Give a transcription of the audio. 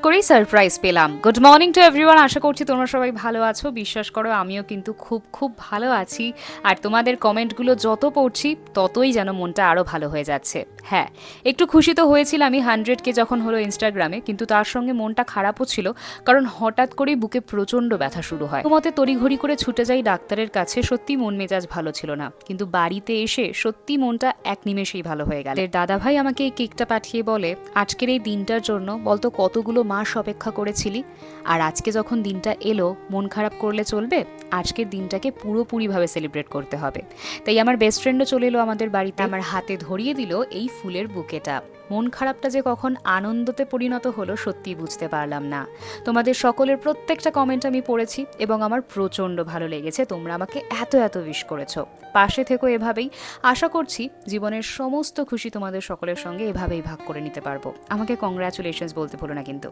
করেই সারপ্রাইজ পেলাম। Good morning to everyone, আশা করছি তোমরা সবাই ভালো আছো। বিশ্বাস করো আমিও কিন্তু খুব খুব ভালো আছি। আর তোমাদের কমেন্টগুলো যত পড়ছি ততই যেন মনটা আরও ভালো হয়ে যাচ্ছে। হ্যাঁ, একটু খুশি তো হয়েছিলাম আমি 100K যখন হলো ইনস্টাগ্রামে, কিন্তু তার সঙ্গে মনটা খারাপও ছিল, কারণ হঠাৎ করেই বুকে প্রচণ্ড ব্যথা শুরু হয়। তোমাতে তড়িঘড়ি করে ছুটে যাই ডাক্তারের কাছে। সত্যি মন মেজাজ ভালো ছিল না, কিন্তু বাড়িতে এসে সত্যি মনটা এক নিমেষেই ভালো হয়ে গেল। দাদাভাই আমাকে এই কেকটা পাঠিয়ে বলে, আজকের এই দিনটার জন্য বলতো কতগুলো মাস অপেক্ষা করেছিলি, আর আজকে যখন দিনটা এলো মন খারাপ করলে চলবে, আজকের দিনটাকে পুরোপুরিভাবে সেলিব্রেট করতে হবে। তাই আমার বেস্ট ফ্রেন্ডও চলে এলো আমাদের বাড়িতে, আমার হাতে ধরিয়ে দিল এই ফুলের বুকেটা। মন খারাপটা যে কখন আনন্দতে পরিণত হলো সত্যিই বুঝতে পারলাম না। তোমাদের সকলের প্রত্যেকটা কমেন্ট আমি পড়েছি এবং আমার প্রচণ্ড ভালো লেগেছে। তোমরা আমাকে এত এত উইশ করেছো, পাশে থেকো এভাবেই। আশা করছি জীবনের সমস্ত খুশি তোমাদের সকলের সঙ্গে এভাবেই ভাগ করে নিতে পারবো। আমাকে কংগ্রাচুলেশনস বলতে ভুলো না কিন্তু।